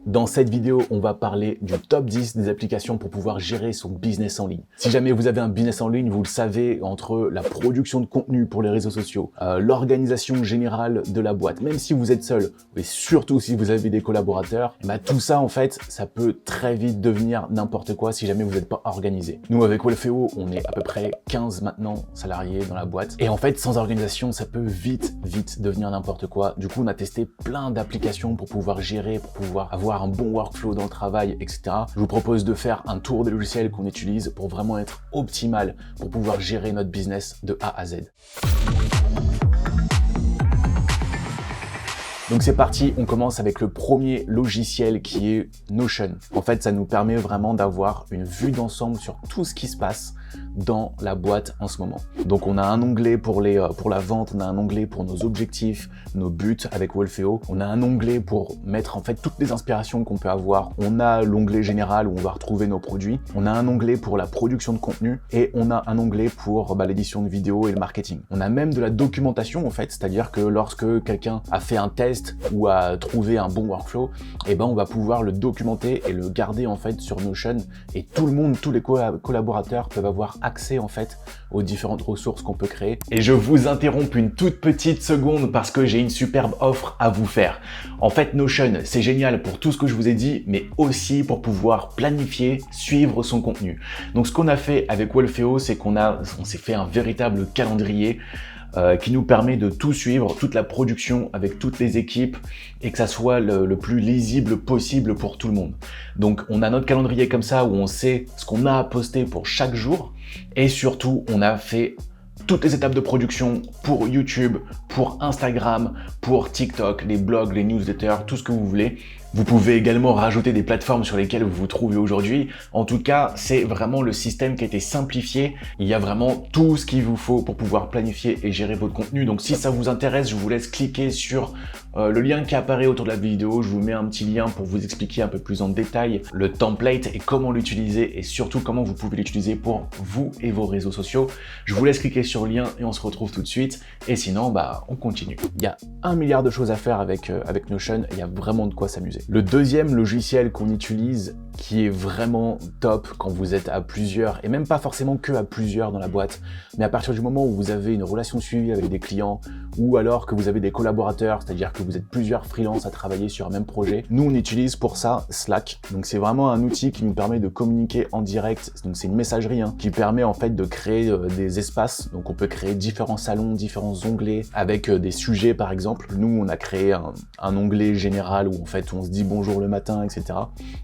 Dans cette vidéo, on va parler du top 10 des applications pour pouvoir gérer son business en ligne. Si jamais vous avez un business en ligne, vous le savez, entre la production de contenu pour les réseaux sociaux, l'organisation générale de la boîte, même si vous êtes seul, et surtout si vous avez des collaborateurs, tout ça en fait, ça peut très vite devenir n'importe quoi si jamais vous n'êtes pas organisé. Nous avec Wolfeo, on est à peu près 15 maintenant salariés dans la boîte. Et en fait, sans organisation, ça peut vite devenir n'importe quoi. Du coup, on a testé plein d'applications pour pouvoir gérer, pour pouvoir avoir un bon workflow dans le travail, etc. Je vous propose de faire un tour des logiciels qu'on utilise pour vraiment être optimal pour pouvoir gérer notre business de A à Z. Donc c'est parti, on commence avec le premier logiciel qui est Notion. En fait, ça nous permet vraiment d'avoir une vue d'ensemble sur tout ce qui se passe dans la boîte en ce moment. Donc on a un onglet pour la vente, on a un onglet pour nos objectifs, nos buts avec Wolfeo, on a un onglet pour mettre en fait toutes les inspirations qu'on peut avoir, on a l'onglet général où on va retrouver nos produits, on a un onglet pour la production de contenu et on a un onglet pour l'édition de vidéos et le marketing. On a même de la documentation en fait, c'est-à-dire que lorsque quelqu'un a fait un test ou a trouvé un bon workflow, on va pouvoir le documenter et le garder en fait sur Notion et tout le monde, tous les collaborateurs peuvent avoir accès en fait aux différentes ressources qu'on peut créer. Et je vous interromps une toute petite seconde parce que j'ai une superbe offre à vous faire. En fait, Notion, c'est génial pour tout ce que je vous ai dit, mais aussi pour pouvoir planifier, suivre son contenu. Donc ce qu'on a fait avec Wolfeo, c'est qu'on s'est fait un véritable calendrier qui nous permet de tout suivre, toute la production avec toutes les équipes et que ça soit le plus lisible possible pour tout le monde. Donc on a notre calendrier comme ça où on sait ce qu'on a à poster pour chaque jour et surtout on a fait toutes les étapes de production pour YouTube, pour Instagram, pour TikTok, les blogs, les newsletters, tout ce que vous voulez. Vous pouvez également rajouter des plateformes sur lesquelles vous vous trouvez aujourd'hui. En tout cas, c'est vraiment le système qui a été simplifié. Il y a vraiment tout ce qu'il vous faut pour pouvoir planifier et gérer votre contenu. Donc si ça vous intéresse, je vous laisse cliquer sur le lien qui apparaît autour de la vidéo. Je vous mets un petit lien pour vous expliquer un peu plus en détail le template et comment l'utiliser et surtout comment vous pouvez l'utiliser pour vous et vos réseaux sociaux. Je vous laisse cliquer sur le lien et on se retrouve tout de suite. Et sinon, on continue. Il y a 1 milliard de choses à faire avec Notion et il y a vraiment de quoi s'amuser. Le deuxième logiciel qu'on utilise qui est vraiment top quand vous êtes à plusieurs, et même pas forcément que à plusieurs dans la boîte, mais à partir du moment où vous avez une relation suivie avec des clients, ou alors que vous avez des collaborateurs, c'est-à-dire que vous êtes plusieurs freelances à travailler sur un même projet, nous on utilise pour ça Slack. Donc c'est vraiment un outil qui nous permet de communiquer en direct, donc c'est une messagerie qui permet en fait de créer des espaces, donc on peut créer différents salons, différents onglets, avec des sujets par exemple. Nous on a créé un onglet général où en fait on se dit bonjour le matin, etc.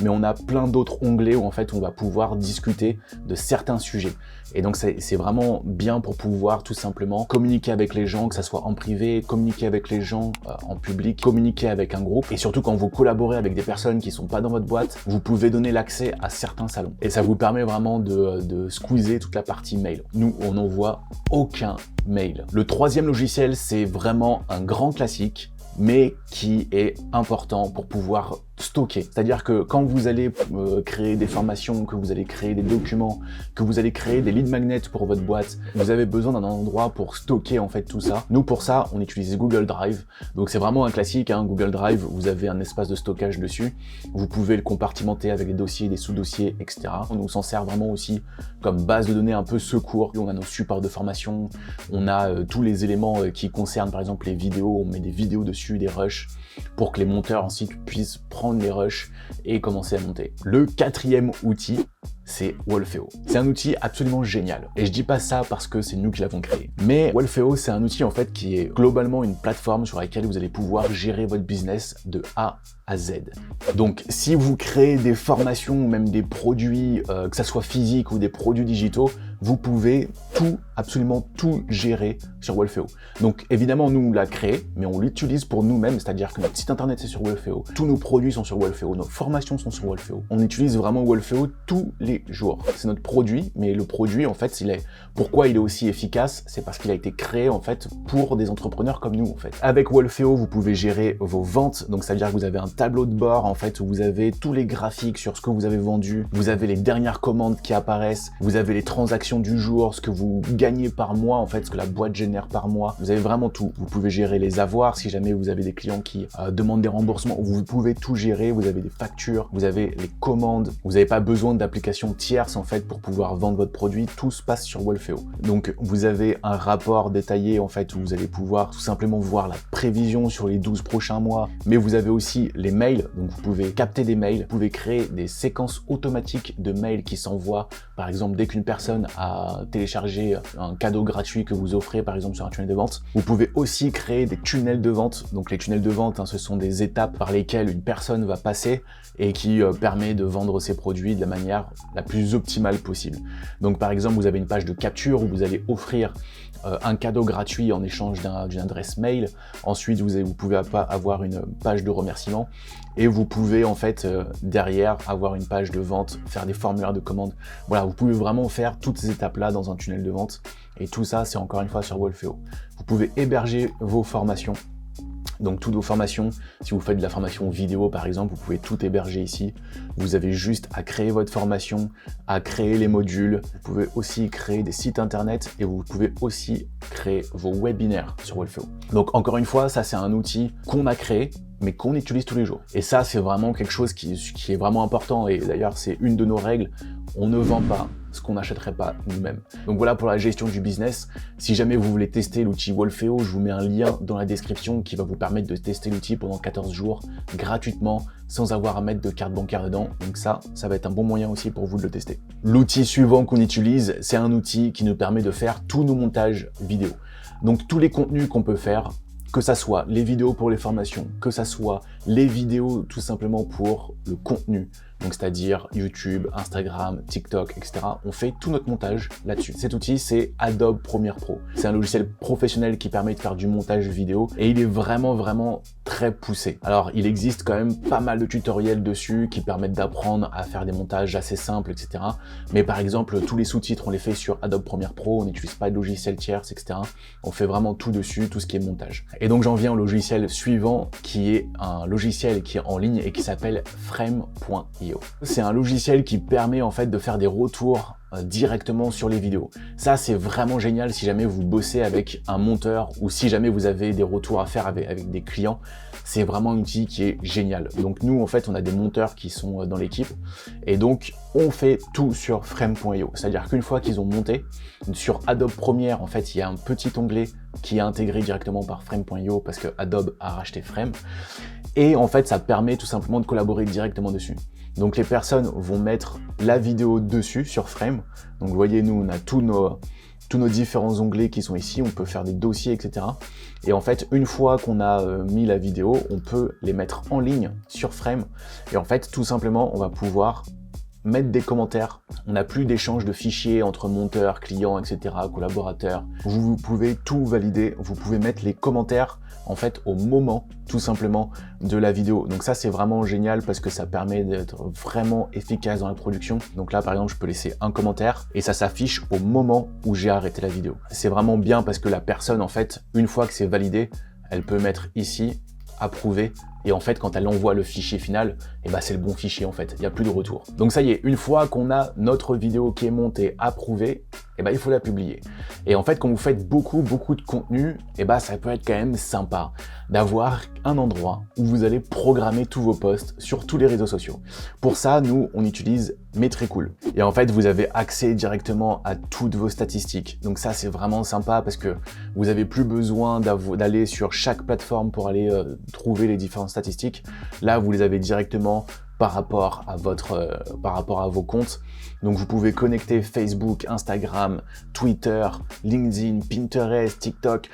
Mais on a plein d'autres onglets où en fait on va pouvoir discuter de certains sujets. Et donc c'est vraiment bien pour pouvoir tout simplement communiquer avec les gens, que ça soit en privé, communiquer avec les gens en public, communiquer avec un groupe. Et surtout quand vous collaborez avec des personnes qui sont pas dans votre boîte, vous pouvez donner l'accès à certains salons. Et ça vous permet vraiment de squeezer toute la partie mail. Nous, on n'envoie aucun mail. Le troisième logiciel, c'est vraiment un grand classique, mais qui est important pour pouvoir stocker. C'est-à-dire que quand vous allez créer des formations, que vous allez créer des documents, que vous allez créer des lead magnets pour votre boîte, vous avez besoin d'un endroit pour stocker en fait tout ça. Nous pour ça, on utilise Google Drive. Donc c'est vraiment un classique, Google Drive, vous avez un espace de stockage dessus. Vous pouvez le compartimenter avec des dossiers, des sous-dossiers, etc. On s'en sert vraiment aussi comme base de données un peu secours. On a nos supports de formation, on a tous les éléments qui concernent par exemple les vidéos, on met des vidéos dessus, des rushs, pour que les monteurs ensuite puissent prendre les rushs et commencer à monter. Le quatrième outil, c'est Wolfeo. C'est un outil absolument génial. Et je dis pas ça parce que c'est nous qui l'avons créé. Mais Wolfeo, c'est un outil en fait qui est globalement une plateforme sur laquelle vous allez pouvoir gérer votre business de A à Z. Donc si vous créez des formations ou même des produits, que ça soit physique ou des produits digitaux, vous pouvez absolument tout gérer sur Wolfeo. Donc évidemment, nous on l'a créé, mais on l'utilise pour nous-mêmes, c'est-à-dire que notre site internet c'est sur Wolfeo, tous nos produits sont sur Wolfeo, nos formations sont sur Wolfeo. On utilise vraiment Wolfeo tous les les jours. C'est notre produit, mais le produit, en fait, pourquoi il est aussi efficace? C'est parce qu'il a été créé, en fait, pour des entrepreneurs comme nous, en fait. Avec Wolfeo, vous pouvez gérer vos ventes, donc ça veut dire que vous avez un tableau de bord, en fait, où vous avez tous les graphiques sur ce que vous avez vendu, vous avez les dernières commandes qui apparaissent, vous avez les transactions du jour, ce que vous gagnez par mois, en fait, ce que la boîte génère par mois. Vous avez vraiment tout. Vous pouvez gérer les avoirs, si jamais vous avez des clients qui demandent des remboursements, vous pouvez tout gérer, vous avez des factures, vous avez les commandes, vous n'avez pas besoin d'applications tierces, en fait, pour pouvoir vendre votre produit, tout se passe sur Wolfeo. Donc, vous avez un rapport détaillé, en fait, où vous allez pouvoir tout simplement voir la prévision sur les 12 prochains mois, mais vous avez aussi les mails, donc vous pouvez capter des mails, vous pouvez créer des séquences automatiques de mails qui s'envoient, par exemple, dès qu'une personne a téléchargé un cadeau gratuit que vous offrez, par exemple, sur un tunnel de vente. Vous pouvez aussi créer des tunnels de vente. Donc les tunnels de vente, ce sont des étapes par lesquelles une personne va passer et qui permet de vendre ses produits de la manière la plus optimale possible. Donc par exemple, vous avez une page de capture où vous allez offrir un cadeau gratuit en échange d'une adresse mail. Ensuite, vous pouvez avoir une page de remerciement et vous pouvez en fait derrière avoir une page de vente, faire des formulaires de commande. Voilà, vous pouvez vraiment faire toutes ces étapes-là dans un tunnel de vente et tout ça, c'est encore une fois sur Wolfeo. Vous pouvez héberger vos formations. Donc toutes vos formations, si vous faites de la formation vidéo par exemple, vous pouvez tout héberger ici. Vous avez juste à créer votre formation, à créer les modules. Vous pouvez aussi créer des sites internet et vous pouvez aussi créer vos webinaires sur Wolfeo. Donc encore une fois, ça c'est un outil qu'on a créé, mais qu'on utilise tous les jours. Et ça, c'est vraiment quelque chose qui est vraiment important. Et d'ailleurs, c'est une de nos règles. On ne vend pas ce qu'on n'achèterait pas nous-mêmes. Donc voilà pour la gestion du business. Si jamais vous voulez tester l'outil Wolfeo, je vous mets un lien dans la description qui va vous permettre de tester l'outil pendant 14 jours gratuitement, sans avoir à mettre de carte bancaire dedans. Donc ça va être un bon moyen aussi pour vous de le tester. L'outil suivant qu'on utilise, c'est un outil qui nous permet de faire tous nos montages vidéo. Donc tous les contenus qu'on peut faire, que ça soit les vidéos pour les formations, que ça soit les vidéos tout simplement pour le contenu, donc c'est-à-dire YouTube, Instagram, TikTok, etc. On fait tout notre montage là-dessus. Cet outil, c'est Adobe Premiere Pro. C'est un logiciel professionnel qui permet de faire du montage vidéo et il est vraiment très poussé. Alors, il existe quand même pas mal de tutoriels dessus qui permettent d'apprendre à faire des montages assez simples, etc. Mais par exemple, tous les sous-titres, on les fait sur Adobe Premiere Pro, on n'utilise pas de logiciel tierce, etc. On fait vraiment tout dessus, tout ce qui est montage. Et donc, j'en viens au logiciel suivant, qui est un logiciel qui est en ligne et qui s'appelle Frame.io. C'est un logiciel qui permet en fait de faire des retours directement sur les vidéos. Ça, c'est vraiment génial si jamais vous bossez avec un monteur ou si jamais vous avez des retours à faire avec des clients. C'est vraiment un outil qui est génial. Donc nous, en fait, on a des monteurs qui sont dans l'équipe et donc on fait tout sur Frame.io. C'est-à-dire qu'une fois qu'ils ont monté, sur Adobe Premiere, en fait, il y a un petit onglet qui est intégré directement par Frame.io parce que Adobe a racheté Frame. Et en fait, ça permet tout simplement de collaborer directement dessus. Donc les personnes vont mettre la vidéo dessus sur Frame. Donc vous voyez, nous on a tous nos différents onglets qui sont ici, on peut faire des dossiers, etc. Et en fait, une fois qu'on a mis la vidéo, on peut les mettre en ligne sur Frame. Et en fait, tout simplement, on va pouvoir mettre des commentaires. On n'a plus d'échange de fichiers entre monteurs, clients, etc., collaborateurs. Vous pouvez tout valider, vous pouvez mettre les commentaires en fait au moment tout simplement de la vidéo. Donc ça, c'est vraiment génial parce que ça permet d'être vraiment efficace dans la production. Donc là, par exemple, je peux laisser un commentaire et ça s'affiche au moment où j'ai arrêté la vidéo. C'est vraiment bien parce que la personne, en fait, une fois que c'est validé, elle peut mettre ici approuvé. Et en fait, quand elle envoie le fichier final, c'est le bon fichier en fait, il n'y a plus de retour. Donc ça y est, une fois qu'on a notre vidéo qui est montée, approuvée, il faut la publier. Et en fait, quand vous faites beaucoup de contenu, ça peut être quand même sympa d'avoir un endroit où vous allez programmer tous vos posts sur tous les réseaux sociaux. Pour ça, nous, on utilise Metricool. Et en fait, vous avez accès directement à toutes vos statistiques. Donc ça, c'est vraiment sympa parce que vous n'avez plus besoin d'aller sur chaque plateforme pour aller trouver les différentes statistiques. Là, vous les avez directement par rapport à vos comptes. Donc vous pouvez connecter Facebook, Instagram, Twitter, LinkedIn, Pinterest, TikTok.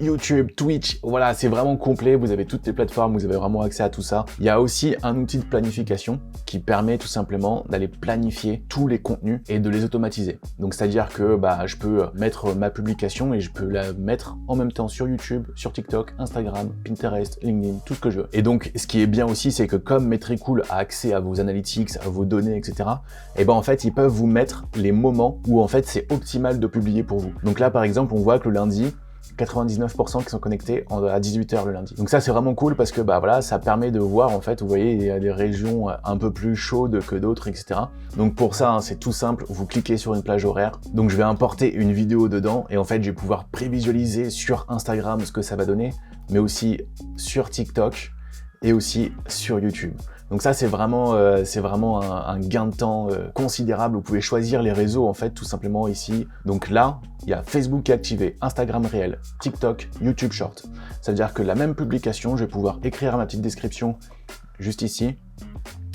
YouTube, Twitch, voilà, c'est vraiment complet, vous avez toutes les plateformes, vous avez vraiment accès à tout ça. Il y a aussi un outil de planification qui permet tout simplement d'aller planifier tous les contenus et de les automatiser. Donc c'est-à-dire que je peux mettre ma publication et je peux la mettre en même temps sur YouTube, sur TikTok, Instagram, Pinterest, LinkedIn, tout ce que je veux. Et donc ce qui est bien aussi, c'est que comme Metricool a accès à vos analytics, à vos données, etc., et en fait ils peuvent vous mettre les moments où en fait c'est optimal de publier pour vous. Donc là par exemple on voit que le lundi, 99% qui sont connectés à 18h le lundi. Donc ça c'est vraiment cool parce que voilà, ça permet de voir en fait, vous voyez, il y a des régions un peu plus chaudes que d'autres, etc. Donc pour ça, c'est tout simple, vous cliquez sur une plage horaire. Donc je vais importer une vidéo dedans et en fait je vais pouvoir prévisualiser sur Instagram ce que ça va donner, mais aussi sur TikTok et aussi sur YouTube. Donc ça c'est vraiment un gain de temps considérable. Vous pouvez choisir les réseaux en fait tout simplement ici. Donc là il y a Facebook qui est activé, Instagram réel, TikTok, YouTube Short. Ça veut dire que la même publication, je vais pouvoir écrire ma petite description juste ici.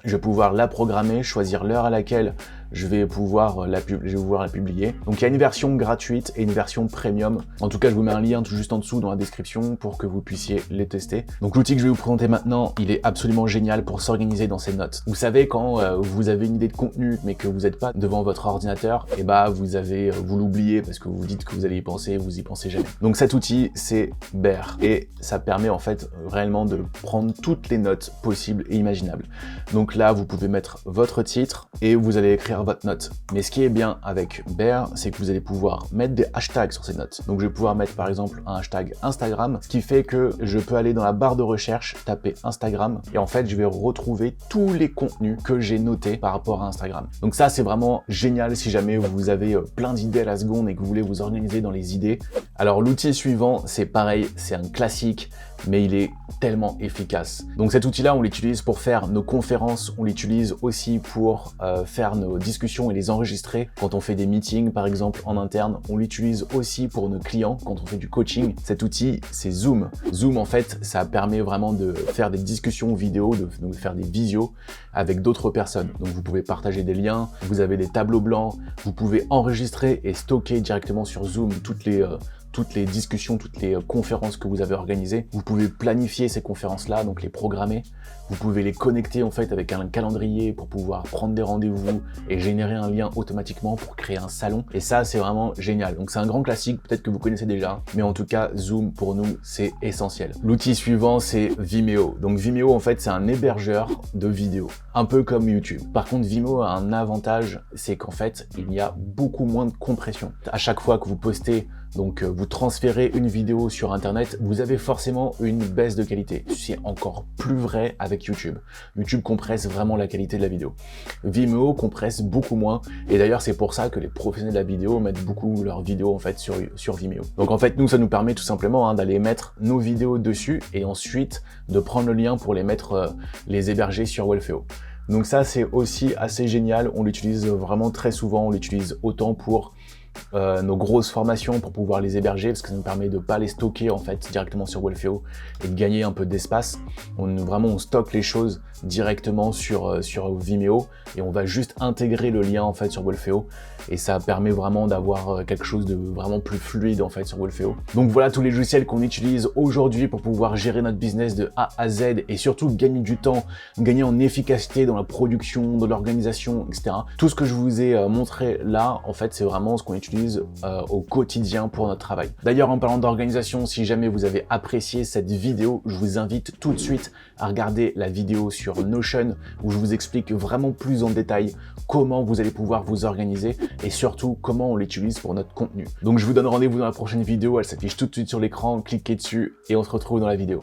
Je vais pouvoir la programmer, choisir l'heure à laquelle je vais pouvoir la publier. Donc il y a une version gratuite et une version premium. En tout cas, je vous mets un lien tout juste en dessous dans la description pour que vous puissiez les tester. Donc l'outil que je vais vous présenter maintenant, il est absolument génial pour s'organiser dans ses notes. Vous savez, quand vous avez une idée de contenu mais que vous n'êtes pas devant votre ordinateur, et vous l'oubliez parce que vous vous dites que vous allez y penser, vous y pensez jamais. Donc cet outil, c'est Bear et ça permet en fait réellement de prendre toutes les notes possibles et imaginables. Donc là, vous pouvez mettre votre titre et vous allez écrire votre note. Mais ce qui est bien avec Bear, c'est que vous allez pouvoir mettre des hashtags sur ces notes. Donc je vais pouvoir mettre par exemple un hashtag Instagram, ce qui fait que je peux aller dans la barre de recherche, taper Instagram et en fait je vais retrouver tous les contenus que j'ai notés par rapport à Instagram. Donc ça c'est vraiment génial si jamais vous avez plein d'idées à la seconde et que vous voulez vous organiser dans les idées. Alors l'outil suivant, c'est pareil, c'est un classique, mais il est tellement efficace. Donc cet outil-là, on l'utilise pour faire nos conférences, on l'utilise aussi pour faire nos discussions et les enregistrer quand on fait des meetings par exemple en interne. On l'utilise aussi pour nos clients quand on fait du coaching. Cet outil, c'est Zoom. Zoom, en fait, ça permet vraiment de faire des discussions vidéo, de faire des visios avec d'autres personnes. Donc vous pouvez partager des liens, vous avez des tableaux blancs, vous pouvez enregistrer et stocker directement sur Zoom toutes les discussions, toutes les conférences que vous avez organisées. Vous pouvez planifier ces conférences-là, donc les programmer. Vous pouvez les connecter en fait avec un calendrier pour pouvoir prendre des rendez-vous et générer un lien automatiquement pour créer un salon. Et ça, c'est vraiment génial. Donc c'est un grand classique, peut-être que vous connaissez déjà, mais en tout cas, Zoom pour nous, c'est essentiel. L'outil suivant, c'est Vimeo. Donc Vimeo, en fait, c'est un hébergeur de vidéos, un peu comme YouTube. Par contre, Vimeo a un avantage, c'est qu'en fait, il y a beaucoup moins de compression. À chaque fois que vous postez, donc vous transférez une vidéo sur internet, vous avez forcément une baisse de qualité. C'est encore plus vrai avec YouTube. YouTube compresse vraiment la qualité de la vidéo. Vimeo compresse beaucoup moins et d'ailleurs c'est pour ça que les professionnels de la vidéo mettent beaucoup leurs vidéos en fait sur Vimeo. Donc en fait nous ça nous permet tout simplement d'aller mettre nos vidéos dessus et ensuite de prendre le lien pour les mettre, les héberger sur Wellfeo. Donc ça c'est aussi assez génial, on l'utilise vraiment très souvent, on l'utilise autant pour nos grosses formations pour pouvoir les héberger parce que ça nous permet de pas les stocker en fait directement sur Wellfeo et de gagner un peu d'espace. On stocke les choses directement sur Vimeo et on va juste intégrer le lien en fait sur Wellfeo et ça permet vraiment d'avoir quelque chose de vraiment plus fluide en fait sur Wellfeo. Donc voilà tous les logiciels qu'on utilise aujourd'hui pour pouvoir gérer notre business de A à Z et surtout gagner du temps, gagner en efficacité dans la production, dans l'organisation, etc. Tout ce que je vous ai montré là, en fait, c'est vraiment ce qu'on utilise au quotidien pour notre travail. D'ailleurs, en parlant d'organisation, si jamais vous avez apprécié cette vidéo, je vous invite tout de suite à regarder la vidéo sur Notion où je vous explique vraiment plus en détail comment vous allez pouvoir vous organiser et surtout comment on l'utilise pour notre contenu. Donc je vous donne rendez-vous dans la prochaine vidéo, elle s'affiche tout de suite sur l'écran, cliquez dessus et on se retrouve dans la vidéo.